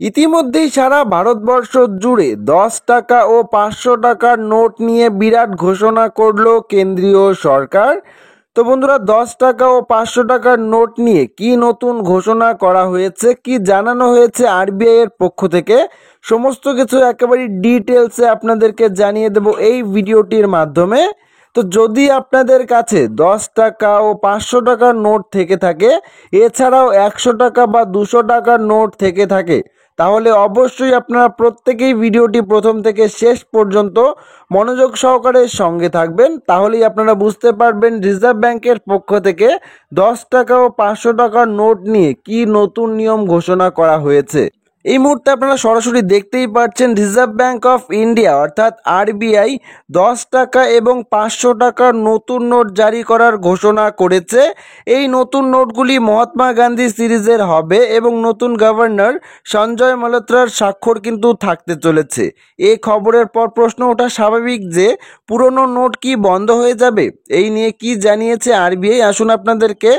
ইতিমধ্যেই সারা ভারতবর্ষ জুড়ে 10 টাকা ও 500 টাকার নোট নিয়ে বিরাট ঘোষণা করলো কেন্দ্রীয় সরকার। তো বন্ধুরা, 10 টাকা ও 500 টাকার নোট নিয়ে কি নতুন ঘোষণা করা হয়েছে, কি জানানো হয়েছে আরবিআই এর পক্ষ থেকে, সমস্ত কিছু একেবারে ডিটেলসে আপনাদেরকে জানিয়ে দেব এই ভিডিওটির মাধ্যমে। তো যদি আপনাদের কাছে 10 টাকা ও 500 টাকার নোট থেকে থাকে, এছাড়াও 100 টাকা বা 200 টাকার নোট থেকে থাকে, তাহলে অবশ্যই আপনারা প্রত্যেকেই ভিডিওটি প্রথম থেকে শেষ পর্যন্ত মনোযোগ সহকারে সঙ্গে থাকবেন। তাহলেই আপনারা বুঝতে পারবেন রিজার্ভ ব্যাংকের পক্ষ থেকে 10 টাকা ও 500 টাকার নোট নিয়ে কি নতুন নিয়ম ঘোষণা করা হয়েছে। এই মুহূর্তে আপনারা সরাসরি দেখতেই পাচ্ছেন রিজার্ভ ব্যাংক অফ ইন্ডিয়া অর্থাৎ আরবিআই 10 টাকা এবং 500 টাকার নতুন নোট জারি করার ঘোষণা করেছে। এই নতুন নোটগুলি মহাত্মা গান্ধী সিরিজের হবে এবং নতুন গভর্নর সঞ্জয় মালহোত্রার স্বাক্ষর কিন্তু থাকতে চলেছে। এই খবরের পর প্রশ্ন ওঠা স্বাভাবিক যে পুরনো নোট কি বন্ধ হয়ে যাবে? এই নিয়ে কি জানিয়েছে আরবিআই, আসুন আপনাদেরকে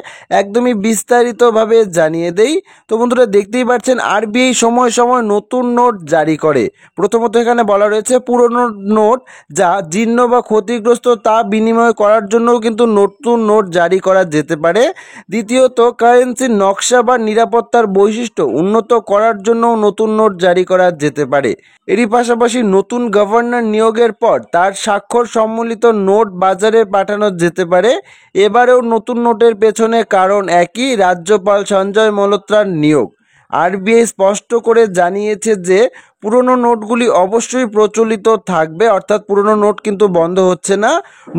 একদমই বিস্তারিতভাবে জানিয়ে দেই। তো বন্ধুরা, দেখতেই পাচ্ছেন আরবিআই সময় সময় নতুন নোট জারি করে। প্রথমত এখানে বলা রয়েছে পুরনো নোট যা জীর্ণ বা ক্ষতিগ্রস্ত তা বিনিময় করার জন্যও কিন্তু নতুন নোট জারি করা যেতে পারে। দ্বিতীয়ত, কারেন্সির নকশা বা নিরাপত্তার বৈশিষ্ট্য উন্নত করার জন্যও নতুন নোট জারি করা যেতে পারে। এরই পাশাপাশি নতুন গভর্নর নিয়োগের পর তার স্বাক্ষর সম্মিলিত নোট বাজারে পাঠানো যেতে পারে। এবারেও নতুন নোটের পেছনে কারণ একই, রাজ্যপাল সঞ্জয় মালহোত্রার নিয়োগ। আরবিআই স্পষ্ট করে জানিয়েছে যে পুরনো নোটগুলি অবশ্যই প্রচলিত থাকবে, অর্থাৎ পুরনো নোট কিন্তু বন্ধ হচ্ছে না।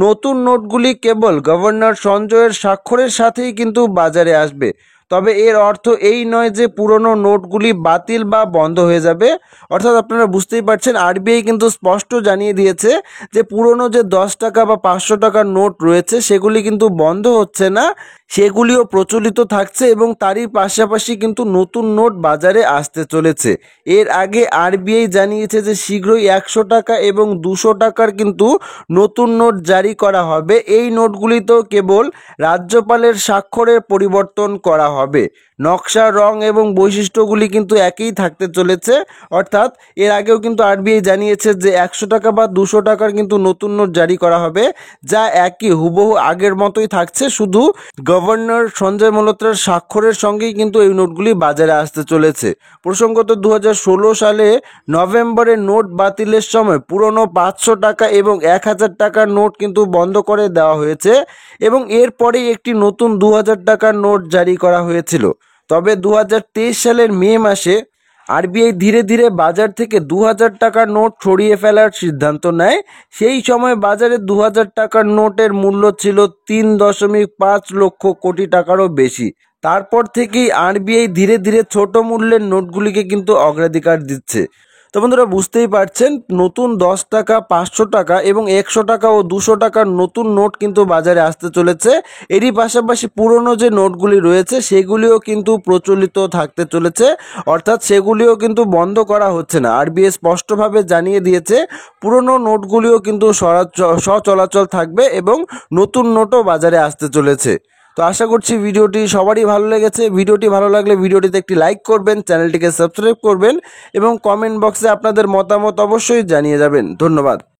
নতুন নোটগুলি কেবল গভর্নর সঞ্জয়ের স্বাক্ষরের সাথেই কিন্তু বাজারে আসবে। তবে এর অর্থ এই নয় যে পুরনো নোটগুলি বাতিল বা বন্ধ হয়ে যাবে। অর্থাৎ আপনারা বুঝতেই পারছেন আরবিআই কিন্তু স্পষ্ট জানিয়ে দিয়েছে যে পুরনো যে 10 টাকা বা 500 টাকার নোট রয়েছে সেগুলি কিন্তু বন্ধ হচ্ছে না, সেগুলিও প্রচলিত থাকছে এবং তারই পাশাপাশি কিন্তু নতুন নোট বাজারে আসতে চলেছে। এর আগে আরবিআই জানিয়েছে যে শীঘ্রই 100 টাকা এবং 200 টাকার কিন্তু নতুন নোট জারি করা হবে। এই নোটগুলিতেও কেবল রাজ্যপালের স্বাক্ষরের পরিবর্তন করা হবে। নকশা, রং এবং বৈশিষ্ট্যগুলি কিন্তু একই থাকতে চলেছে। অর্থাৎ এর আগেও কিন্তু আরবিআই জানিয়েছে যে 100 টাকা বা 200 টাকার কিন্তু নতুন নোট জারি করা হবে, যা একই হুবহু আগের মতোই থাকছে, শুধু গভর্নর সঞ্জয় মালহোত্রার স্বাক্ষরের সঙ্গেই কিন্তু এই নোটগুলি বাজারে আসতে চলেছে। প্রসঙ্গত 2016 সালে নভেম্বরে নোট বাতিলের সময় পুরনো 500 টাকা এবং 1000 টাকার নোট কিন্তু বন্ধ করে দেওয়া হয়েছে এবং এরপরেই একটি নতুন 2000 টাকার নোট জারি করা হয়েছিল। তবে 2023 সালের মে মাসে আরবিআই ধীরে ধীরে বাজার থেকে 2000 টাকার নোট সরিয়ে ফেলার সিদ্ধান্ত নেয়। সেই সময় বাজারে 2000 টাকার নোটের মূল্য ছিল 3.5 লক্ষ কোটি টাকারও বেশি। তারপর থেকেই আরবিআই ধীরে ধীরে ছোট মূল্যের নোটগুলিকে কিন্তু অগ্রাধিকার দিচ্ছে। তো বন্ধুরা, বুঝতেই পারছেন নতুন 10 টাকা, 500 টাকা এবং 100 টাকা ও 200 টাকার নতুন নোট কিন্তু বাজারে আসতে চলেছে। এরই পাশাপাশি পুরনো যে নোটগুলি রয়েছে সেগুলিও কিন্তু প্রচলিত থাকতে চলেছে, অর্থাৎ সেগুলিও কিন্তু বন্ধ করা হচ্ছে না। আরবিআই স্পষ্টভাবে জানিয়ে দিয়েছে পুরনো নোটগুলিও কিন্তু সচলাচল থাকবে এবং নতুন নোটও বাজারে আসতে চলেছে। তো আশা করছি ভিডিওটি সবারই ভালো লেগেছে। ভিডিওটি ভালো লাগলে ভিডিওটিতে একটি লাইক করবেন, চ্যানেলটিকে সাবস্ক্রাইব করবেন এবং কমেন্ট বক্সে আপনাদের মতামত অবশ্যই জানিয়ে যাবেন। ধন্যবাদ।